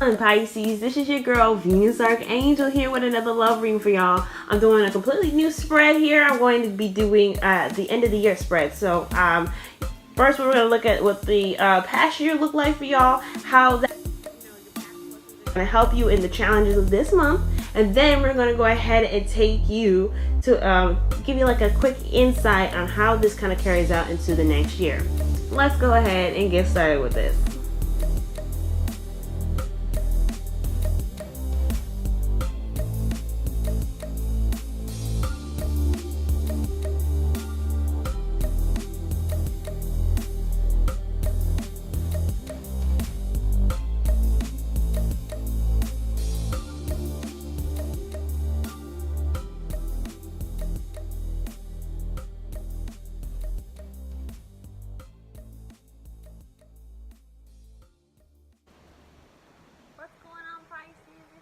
Pisces, this is your girl Venus Archangel here with another love reading for y'all. I'm doing a completely new spread here. I'm going to be doing the end of the year spread. So first we're going to look at what the past year looked like for y'all, how that's going to help you in the challenges of this month, and then we're going to go ahead and take you to give you like a quick insight on how this kind of carries out into the next year. Let's go ahead and get started with this.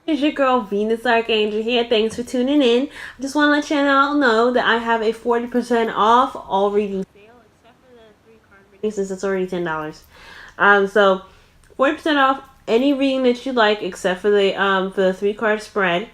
It's your girl Venus Archangel here. Thanks for tuning in. I just want to let you all know that I have a 40% off all reading sale, except for the 3-card reading since it's already $10. So 40% off any reading that you like, except for the 3-card spread.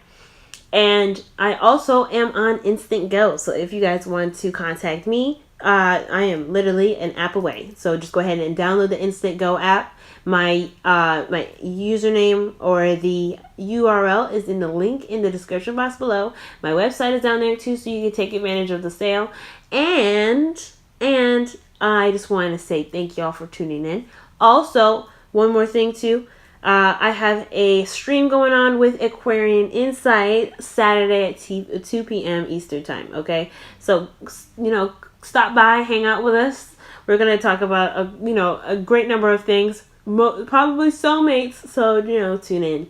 And I also am on Instant Go. So if you guys want to contact me, I am literally an app away. So just go ahead and download the Instant Go app. My username or the URL is in the link in the description box below. My website is down there too, so you can take advantage of the sale. And I just want to say thank y'all for tuning in. Also, one more thing too. I have a stream going on with Aquarian Insight Saturday at 2 p.m. Eastern Time. Okay, so stop by, hang out with us. We're gonna talk about a great number of things. Probably soulmates, so tune in.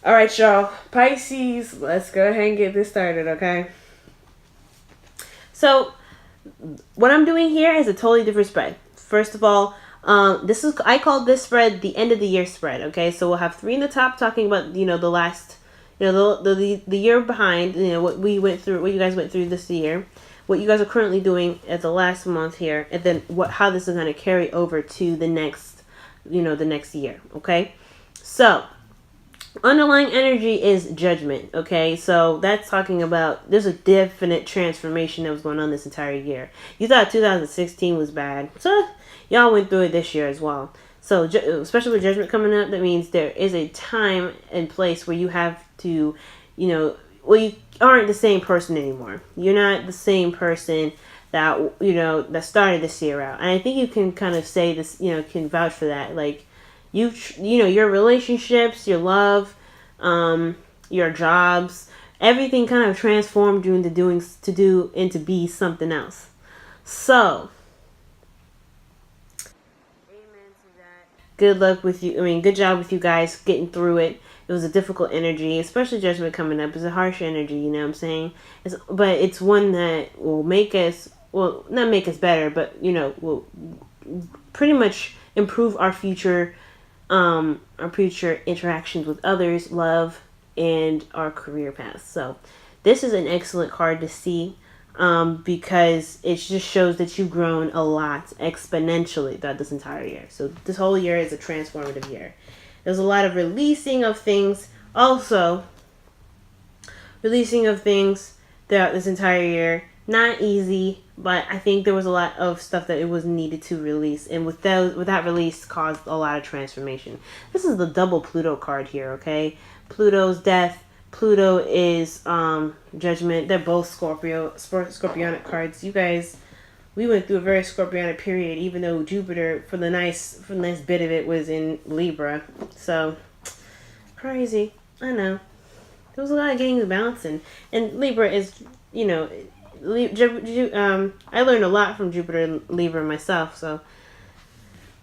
All right, y'all, Pisces, let's go ahead and get this started, okay? So what I'm doing here is a totally different spread. First of all, I call this spread the end of the year spread, okay? So we'll have 3 in the top talking about the last, the year behind, what we went through, what you guys went through this year, what you guys are currently doing at the last month here, and then how this is going to carry over to the next the next year. Okay, so underlying energy is judgment. Okay, so that's talking about there's a definite transformation that was going on this entire year. You thought 2016 was bad, so y'all went through it this year as well. So especially with judgment coming up, that means there is a time and place where you have to you aren't the same person anymore. You're not the same person that that started this year out. And I think you can kind of say this, can vouch for that. Like your relationships, your love, your jobs, everything kind of transformed you into be something else. So amen to that. Good luck with you. Good job with you guys getting through it. It was a difficult energy, especially judgment coming up. It's a harsh energy, you know what I'm saying? But it's one that will make us, well, not make us better, but, will pretty much improve our future interactions with others, love, and our career paths. So this is an excellent card to see because it just shows that you've grown a lot exponentially throughout this entire year. So this whole year is a transformative year. There's a lot of releasing of things. Also, releasing of things throughout this entire year. Not easy, but I think there was a lot of stuff that it was needed to release. And with that release caused a lot of transformation. This is the double Pluto card here, okay? Pluto's death. Pluto is judgment. They're both Scorpionic cards. You guys, we went through a very Scorpionic period, even though Jupiter, for the nice bit of it, was in Libra. So, crazy. I know. There was a lot of getting the bouncing. And Libra is, I learned a lot from Jupiter and Libra myself. So,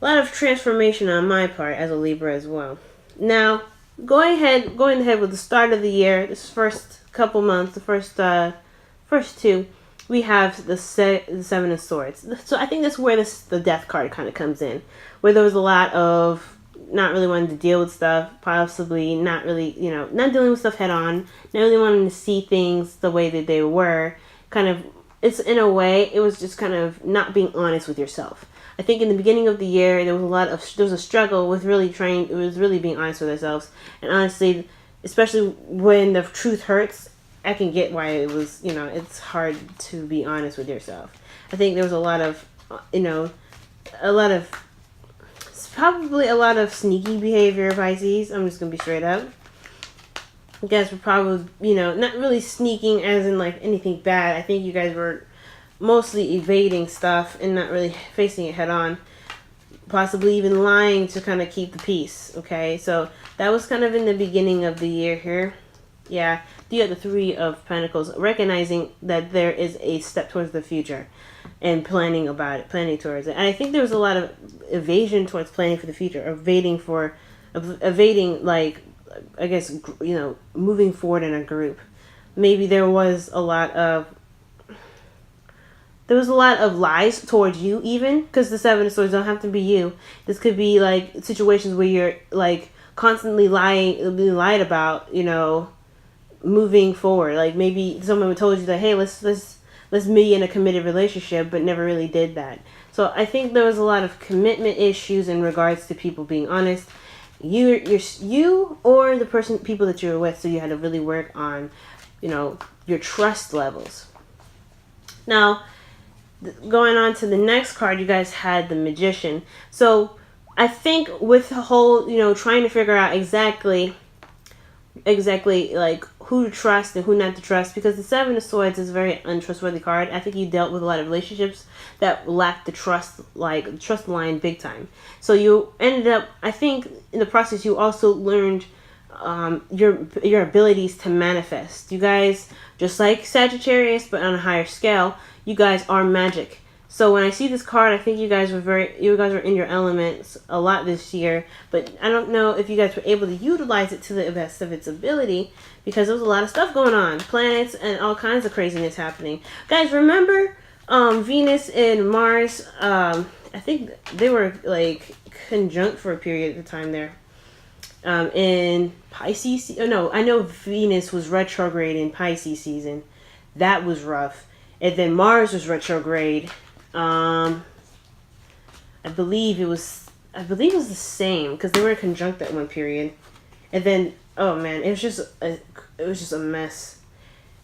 a lot of transformation on my part as a Libra as well. Now, going ahead with the start of the year, this first couple months, the first 2, we have the 7 of Swords. So I think that's where the Death card kind of comes in, where there was a lot of not really wanting to deal with stuff, possibly not really, not dealing with stuff head on, not really wanting to see things the way that they were. Kind of, it's in a way, it was just kind of not being honest with yourself. I think in the beginning of the year there was a struggle with really being honest with ourselves. And honestly, especially when the truth hurts, I can get why it was, it's hard to be honest with yourself. I think there was a lot of, probably a lot of sneaky behavior, Pisces. I'm just going to be straight up. You guys were probably, not really sneaking as in like anything bad. I think you guys were mostly evading stuff and not really facing it head on. Possibly even lying to kind of keep the peace, okay? So that was kind of in the beginning of the year here. Yeah, you got the Three of Pentacles, recognizing that there is a step towards the future and planning towards it. And I think there was a lot of evasion towards planning for the future, evading like, I guess, moving forward in a group. Maybe there was a lot of lies towards you, even, because the Seven of Swords don't have to be you. This could be like situations where you're like constantly being lied about, moving forward. Like maybe someone told you that, hey, let's be in a committed relationship, but never really did that. So I think there was a lot of commitment issues in regards to people being honest. You or the people that you were with, so you had to really work on, your trust levels. Now, going on to the next card, you guys had the Magician. So I think with the whole, trying to figure out exactly like who to trust and who not to trust, because the Seven of Swords is a very untrustworthy card. I think you dealt with a lot of relationships that lacked the trust line big time. So you ended up, I think in the process, you also learned your abilities to manifest. You guys, just like Sagittarius, but on a higher scale, you guys are magic. So when I see this card, I think you guys were in your elements a lot this year, but I don't know if you guys were able to utilize it to the best of its ability, because there was a lot of stuff going on, planets and all kinds of craziness happening. Guys, remember Venus and Mars? I think they were like conjunct for a period of time there. In Pisces, I know Venus was retrograde in Pisces season. That was rough. And then Mars was retrograde. I believe it was the same, because they were conjunct at one period. And then, oh man, it was just a mess.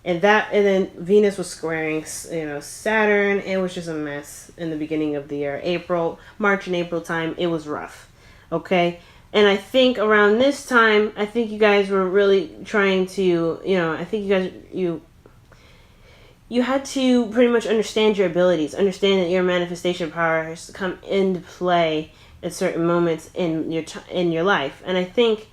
And then Venus was squaring, Saturn. It was just a mess in the beginning of the year. March and April time, it was rough. Okay? And I think around this time, I think you guys were really trying to, I think you had to pretty much understand your abilities, understand that your manifestation powers come into play at certain moments in your life. And I think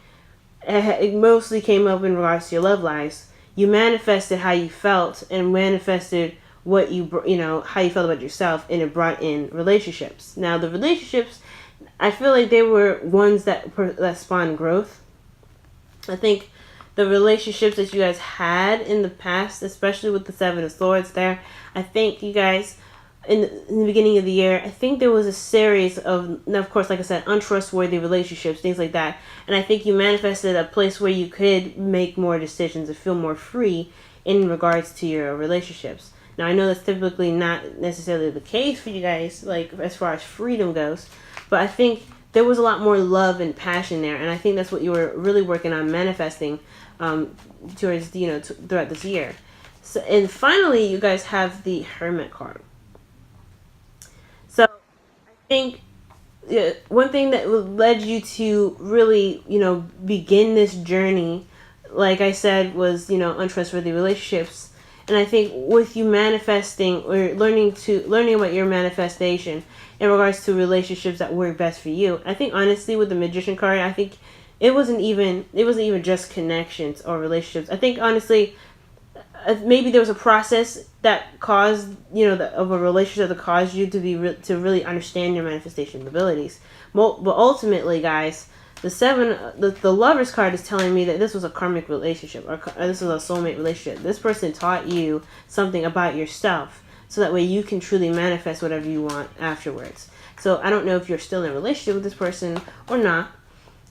it mostly came up in regards to your love lives. You manifested how you felt and manifested how you felt about yourself, and it brought in relationships. Now, the relationships, I feel like they were ones that spawned growth. I think the relationships that you guys had in the past, especially with the Seven of Swords there, I think you guys, in the beginning of the year, I think there was a series of course, like I said, untrustworthy relationships, things like that. And I think you manifested a place where you could make more decisions and feel more free in regards to your relationships. Now, I know that's typically not necessarily the case for you guys, like as far as freedom goes, but I think there was a lot more love and passion there, and I think that's what you were really working on manifesting towards throughout this year. So, and finally, you guys have the Hermit card. So I think one thing that led you to really begin this journey, like I said, was untrustworthy relationships. And I think with you manifesting or learning about your manifestation in regards to relationships that work best for you, I think honestly with the Magician card, I think it wasn't even just connections or relationships. I think honestly, maybe there was a process that caused of a relationship that caused you to really understand your manifestation abilities. But ultimately, guys, the Lovers card is telling me that this was a karmic relationship, or this was a soulmate relationship. This person taught you something about yourself, so that way you can truly manifest whatever you want afterwards. So I don't know if you're still in a relationship with this person or not,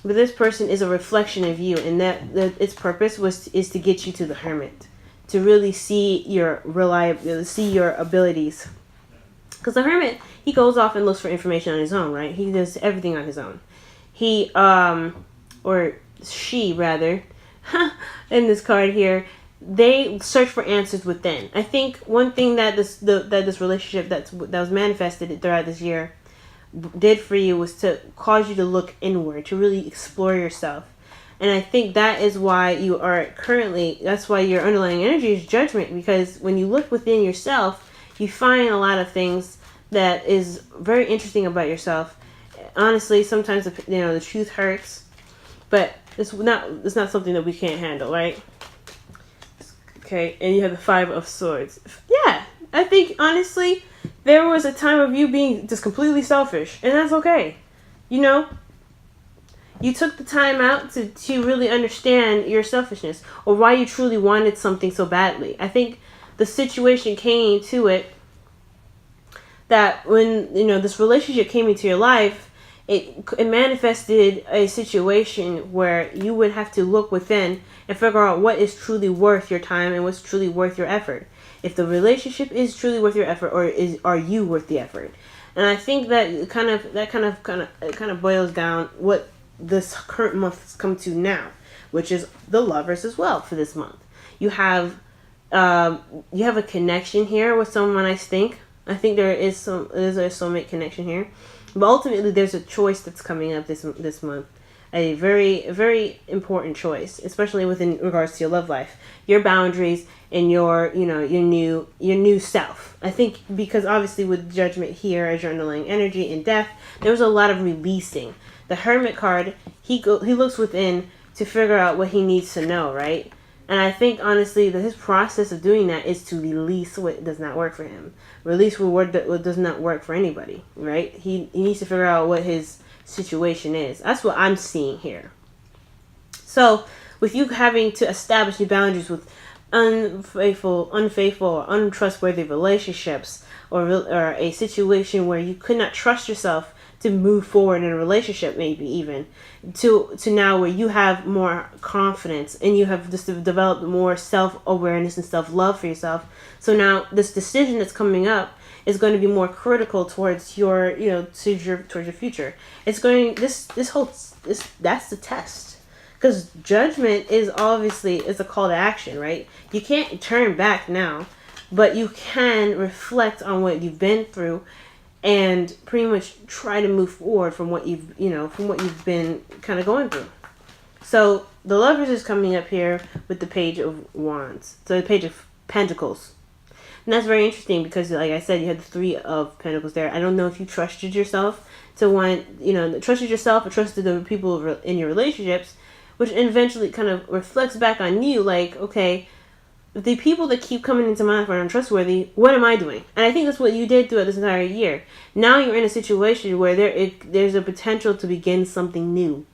but this person is a reflection of you, and that its purpose is to get you to the Hermit, to really see your abilities, Because the Hermit, he goes off and looks for information on his own, right? He does everything on his own. He, or she rather, in this card here, they search for answers within. I think one thing that this relationship that was manifested throughout this year did for you was to cause you to look inward, to really explore yourself. And I think that is why you are currently, that's why your underlying energy is judgment, because when you look within yourself, you find a lot of things that is very interesting about yourself. Honestly, sometimes the truth hurts, but it's not something that we can't handle, right? Okay, and you have the Five of Swords. Yeah, I think honestly, there was a time of you being just completely selfish, and that's okay. You know, you took the time out to really understand your selfishness or why you truly wanted something so badly. I think the situation came to it that when, this relationship came into your life, it manifested a situation where you would have to look within and figure out what is truly worth your time and what's truly worth your effort. If the relationship is truly worth your effort, or are you worth the effort? And I think that kind of boils down what this current month has come to now, which is the Lovers as well for this month. You have a connection here with someone. I think there is a soulmate connection here, but ultimately there's a choice that's coming up this month, a very, very important choice, especially within regards to your love life, your boundaries, and your new self. I think because obviously with Judgment here as your underlying energy and Death, there was a lot of releasing. The Hermit card, he looks within to figure out what he needs to know, right? And I think honestly that his process of doing that is to release what does not work for him, release what does not work for anybody, right? He needs to figure out what his situation is. That's what I'm seeing here. So with you having to establish new boundaries with unfaithful, or untrustworthy relationships, or a situation where you could not trust yourself to move forward in a relationship, maybe even to now where you have more confidence and you have just developed more self-awareness and self-love for yourself. So now this decision that's coming up is going to be more critical towards your, towards your future. It's going, that's the test. Because Judgment is obviously a call to action, right? You can't turn back now, but you can reflect on what you've been through and pretty much try to move forward from what you've been kind of going through. So the Lovers is coming up here with the Page of Wands. So the Page of Pentacles. And that's very interesting because, like I said, you had the Three of Pentacles there. I don't know if you trusted yourself trusted yourself or trusted the people in your relationships, which eventually kind of reflects back on you, like, okay, the people that keep coming into my life are untrustworthy, what am I doing? And I think that's what you did throughout this entire year. Now you're in a situation where there's a potential to begin something new.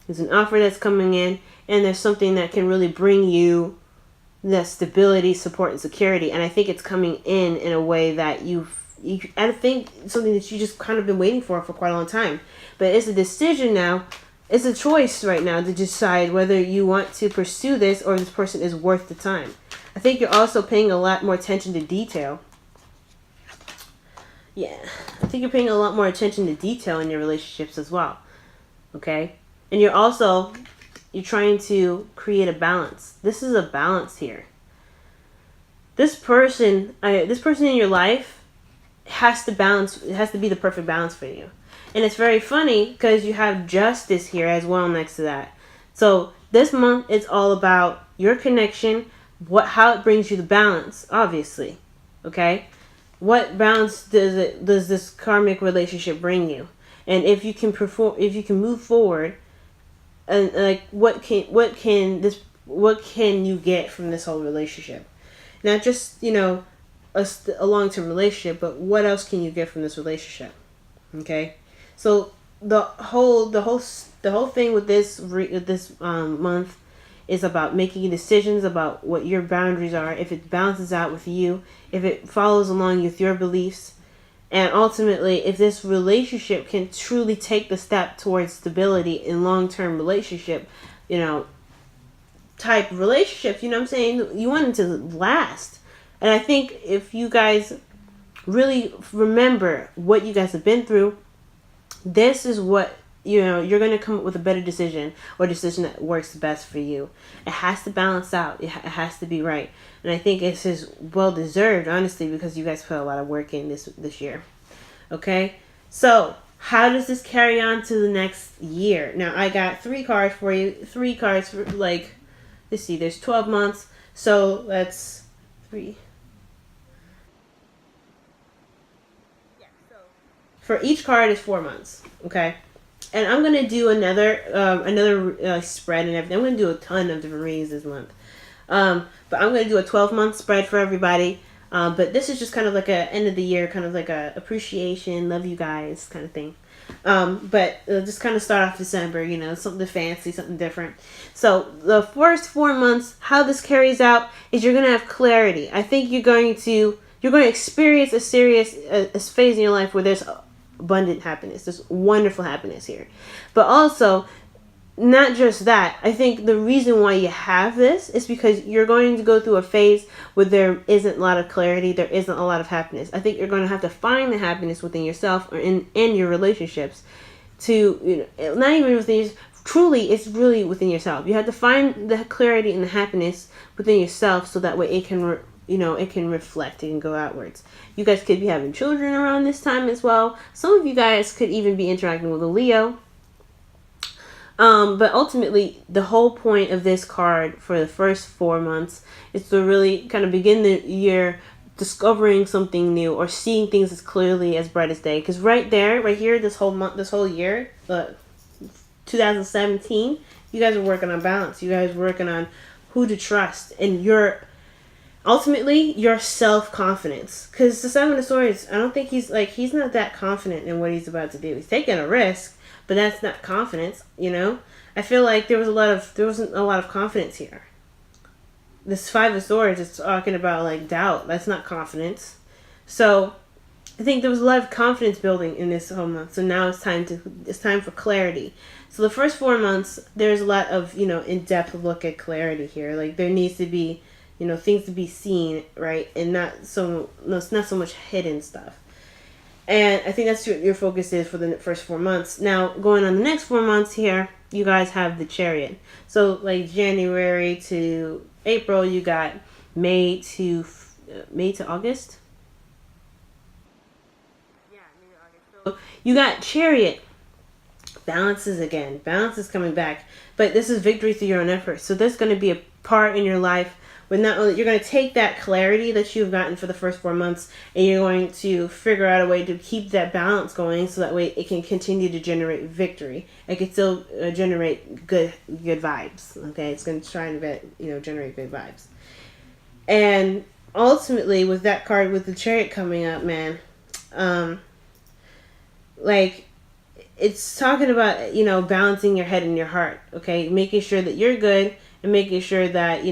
There's an offer that's coming in, and there's something that can really bring you the stability, support, and security. And I think it's coming in a way that I think something that you just kind of been waiting for quite a long time. But it's a decision now. It's a choice right now to decide whether you want to pursue this or this person is worth the time. I think you're also paying a lot more attention to detail. Yeah, I think you're paying a lot more attention to detail in your relationships as well. Okay? And you're trying to create a balance. This is a balance here. This person in your life has to balance. It has to be the perfect balance for you. And it's very funny because you have Justice here as well next to that. So this month it's all about your connection, how it brings you the balance, obviously. Okay? What balance does this karmic relationship bring you? And if you can move forward, and like what can you get from this whole relationship? Not just, a long-term relationship, but what else can you get from this relationship? Okay? So the whole thing with this month is about making decisions about what your boundaries are, if it balances out with you, if it follows along with your beliefs, and ultimately if this relationship can truly take the step towards stability in long-term relationship, type relationships, you know what I'm saying? You want it to last. And I think if you guys really remember what you guys have been through. This is what, you're going to come up with a better decision, or decision that works best for you. It has to balance out. It has to be right. And I think it's just well deserved, honestly, because you guys put a lot of work in this year. Okay? So, how does this carry on to the next year? Now, I got 3 cards for you. 3 cards for, like, let's see, there's 12 months. So, that's 3. For each card is 4 months. Okay? And I'm going to do another spread and everything. I'm going to do a ton of different readings this month. But I'm going to do a 12-month spread for everybody. But this is just kind of like a end of the year, kind of like a appreciation, love you guys kind of thing. But just kind of start off December, something fancy, something different. So the first 4 months, how this carries out is you're going to have clarity. I think you're going to experience a phase in your life where there's abundant happiness. There's wonderful happiness here. But also, not just that, I think the reason why you have this is because you're going to go through a phase where there isn't a lot of clarity, there isn't a lot of happiness. I think you're going to have to find the happiness within yourself or in your relationships to, not even within yourself, truly, it's really within yourself. You have to find the clarity and the happiness within yourself so that way it can it can reflect, it can go outwards. You guys could be having children around this time as well. Some of you guys could even be interacting with a Leo. But ultimately, the whole point of this card for the first 4 months is to really kind of begin the year discovering something new or seeing things as clearly as bright as day. Because right here, this whole year, 2017, you guys are working on balance. You guys are working on who to trust and ultimately your self-confidence. Because the 7 of Swords, I don't think he's not that confident in what he's about to do. He's taking a risk, but that's not confidence, I feel like there wasn't a lot of confidence here. This 5 of Swords is talking about like doubt. That's not confidence. So I think there was a lot of confidence building in this whole month. So now it's time for clarity. So the first 4 months, there's a lot of, in-depth look at clarity here. Like there needs to be, things to be seen, right? And it's not so much hidden stuff. And I think that's what your focus is for the first 4 months. Now, going on the next 4 months here, you guys have the Chariot. So, like January to April, you got May to August. Yeah, May to August. So you got Chariot. Balance is coming back. But this is victory through your own efforts. So there's going to be a part in your life where not only you're going to take that clarity that you've gotten for the first 4 months and you're going to figure out a way to keep that balance going so that way it can continue to generate victory. It can still generate good vibes. Okay, it's going to try and generate good vibes. And ultimately, with that card, with the Chariot coming up, man, it's talking about balancing your head and your heart. Okay, making sure that you're good and making sure that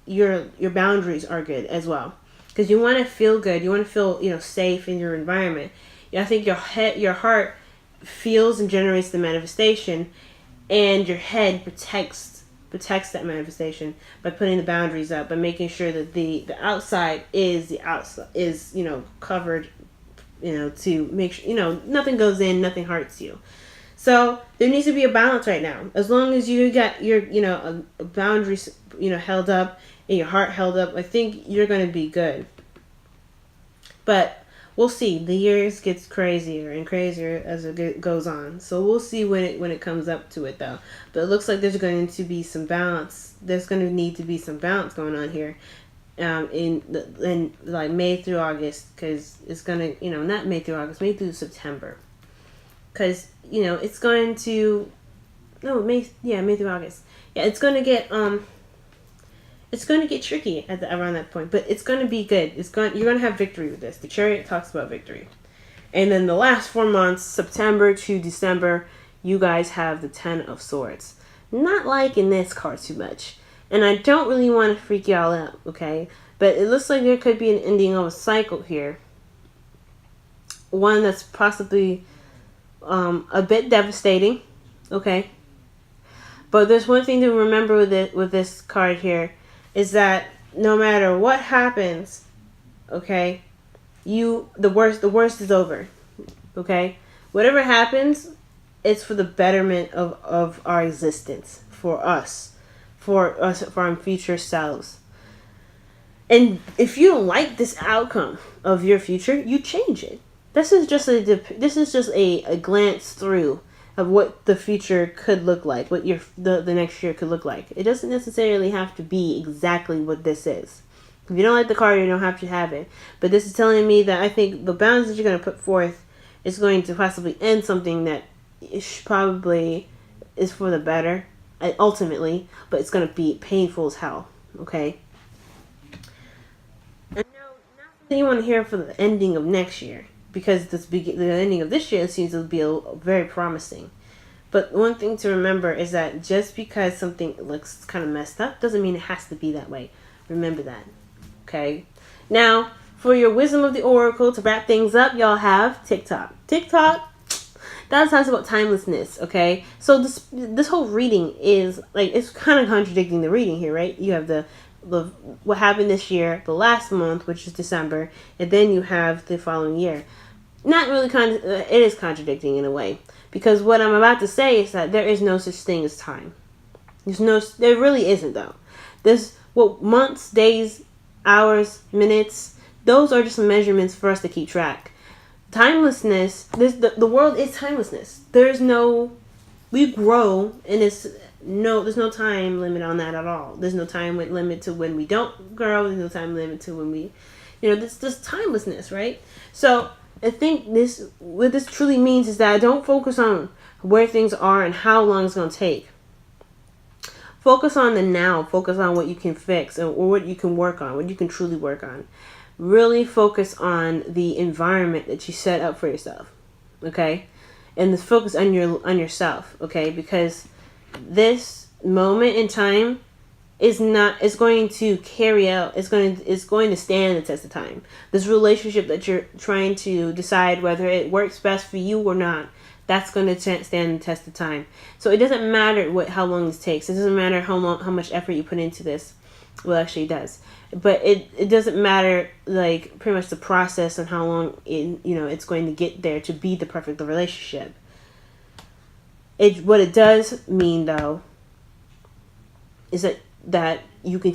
your boundaries are good as well, because you want to feel good. You want to feel safe in your environment. I think your heart feels and generates the manifestation, and your head protects that manifestation by putting the boundaries up, by making sure that the outside is covered, to make sure nothing goes in, nothing hurts you. So there needs to be a balance right now. As long as you got your boundaries held up and your heart held up, I think you're going to be good. But we'll see. The years gets crazier and crazier as it goes on. So we'll see when it comes up to it, though. But it looks like there's going to be some balance. There's going to need to be some balance going on here, in like May through August, because it's going to not May through August, May through September, because it's going to May through August. Yeah, it's going to get tricky around that point, but it's going to be good. You're going to have victory with this. The Chariot talks about victory. And then the last 4 months, September to December, you guys have the 10 of Swords. Not liking this card too much. And I don't really want to freak y'all out, okay? But it looks like there could be an ending of a cycle here. One that's possibly a bit devastating, okay? But there's one thing to remember with this card here, is that no matter what happens, okay, the worst is over. Okay? Whatever happens, it's for the betterment of our existence, for us, for our future selves. And if you don't like this outcome of your future, you change it. This is just a glance through of what the future could look like, what the next year could look like. It doesn't necessarily have to be exactly what this is. If you don't like the card, you don't have to have it. But this is telling me that I think the balance that you're going to put forth is going to possibly end something that probably is for the better, ultimately, but it's going to be painful as hell. Okay? And now, not something you want to hear for the ending of next year, because the ending of this year seems to be very promising. But one thing to remember is that just because something looks kind of messed up doesn't mean it has to be that way. Remember that. Okay? Now, for your Wisdom of the Oracle, to wrap things up, y'all have TikTok. TikTok, that talks about timelessness, okay? So this whole reading is, like, it's kind of contradicting the reading here, right? You have the what happened this year, the last month, which is December, and then you have the following year. Not really, it is contradicting in a way, because what I'm about to say is that there is no such thing as time. There really isn't, though. Months, days, hours, minutes, those are just measurements for us to keep track. Timelessness, the world is timelessness. We grow, and there's no time limit on that at all. There's no time limit to when we don't grow. There's no time limit to when we, this timelessness, right? So I think what this truly means is that don't focus on where things are and how long it's going to take. Focus on the now. Focus on what you can fix or what you can work on, what you can truly work on. Really focus on the environment that you set up for yourself, okay? And focus on yourself, okay? Because this moment in time is going to carry out. It's going to stand the test of time. This relationship that you're trying to decide whether it works best for you or not, that's going to stand the test of time. So it doesn't matter how long this takes. It doesn't matter how much effort you put into this. Well, actually, it does. But it doesn't matter, like, pretty much the process and how long it's going to get there to be the perfect relationship. What it does mean, though, is that you can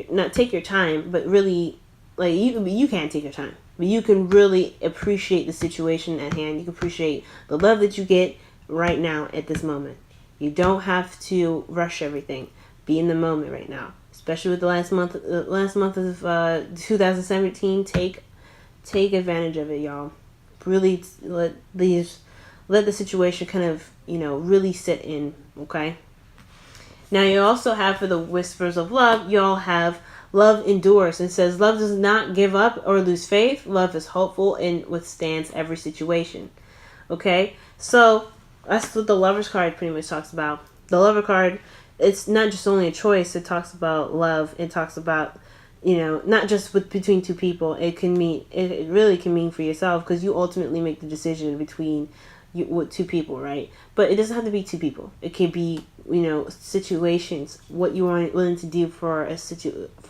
not take your time, but really, like, you can't take your time, but you can really appreciate the situation at hand. You can appreciate the love that you get right now at this moment. You don't have to rush everything. Be in the moment right now. Especially with the last month of 2017, take advantage of it, y'all. Really let the situation kind of, really sit in, okay? Now you also have, for the Whispers of Love, y'all have love endures. It says love does not give up or lose faith. Love is hopeful and withstands every situation. Okay? So that's what the Lover's card pretty much talks about. The Lover card, it's not just only a choice. It talks about love. It talks about, not just between two people. It really can mean for yourself, because you ultimately make the decision between with two people, right? But it doesn't have to be two people. It can be, situations, what you are willing to do for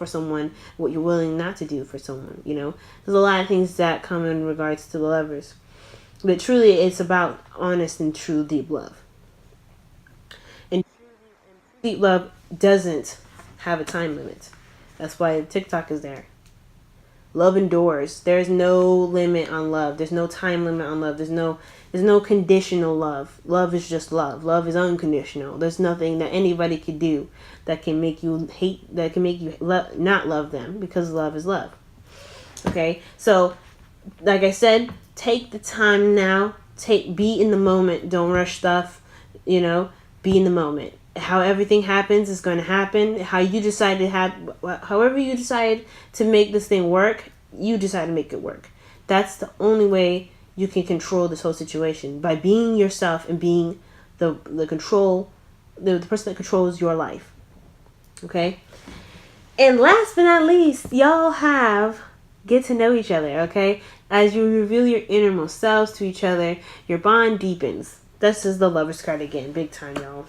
someone, what you're willing not to do for someone. There's a lot of things that come in regards to the lovers, but truly, it's about honest and true deep love. And deep love doesn't have a time limit. That's why TikTok is there. Love endures. There's no limit on love. There's no time limit on love. There's no conditional love. Love is just love. Love is unconditional. There's nothing that anybody could do that can make you hate, that can make you not love them, because love is love. Okay? So, like I said, take the time now. Be in the moment. Don't rush stuff. Be in the moment. How everything happens is going to happen. However you decide to make this thing work, you decide to make it work. That's the only way you can control this whole situation, by being yourself and being the person that controls your life. Okay? And last but not least, y'all have get to know each other, okay? As you reveal your innermost selves to each other, your bond deepens. This is the Lover's card again, big time, y'all.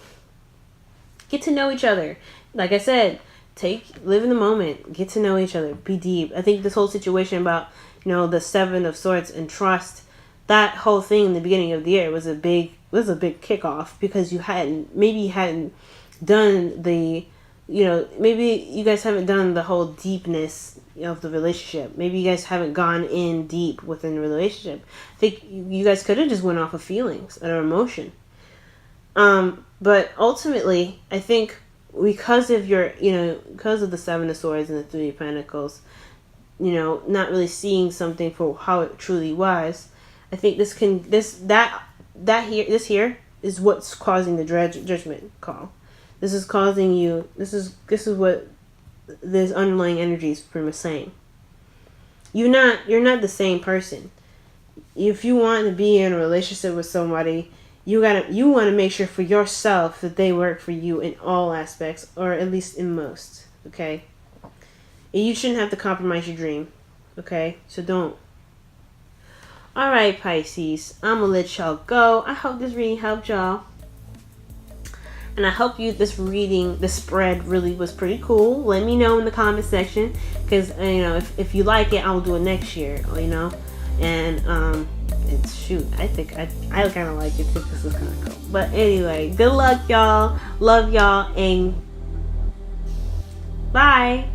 Get to know each other. Like I said, live in the moment. Get to know each other. Be deep. I think this whole situation about, the Seven of Swords and trust. That whole thing in the beginning of the year was a big kickoff, because you hadn't done the, maybe you guys haven't done the whole deepness of the relationship. Maybe you guys haven't gone in deep within the relationship. I think you guys could have just went off of feelings or emotion. But ultimately, I think because of because of the Seven of Swords and the Three of Pentacles, not really seeing something for how it truly was, I think this here is what's causing the judgment call. This is causing you. This is what this underlying energy is pretty much saying. You're not the same person. If you want to be in a relationship with somebody, you want to make sure for yourself that they work for you in all aspects, or at least in most. Okay. You shouldn't have to compromise your dream. Okay, so don't. Alright, Pisces, I'm gonna let y'all go. I hope this reading helped y'all. And I hope this spread really was pretty cool. Let me know in the comment section. Because, if you like it, I'll do it next year. And, I think I kind of like it. I think this is kind of cool. But anyway, good luck, y'all. Love y'all. And bye.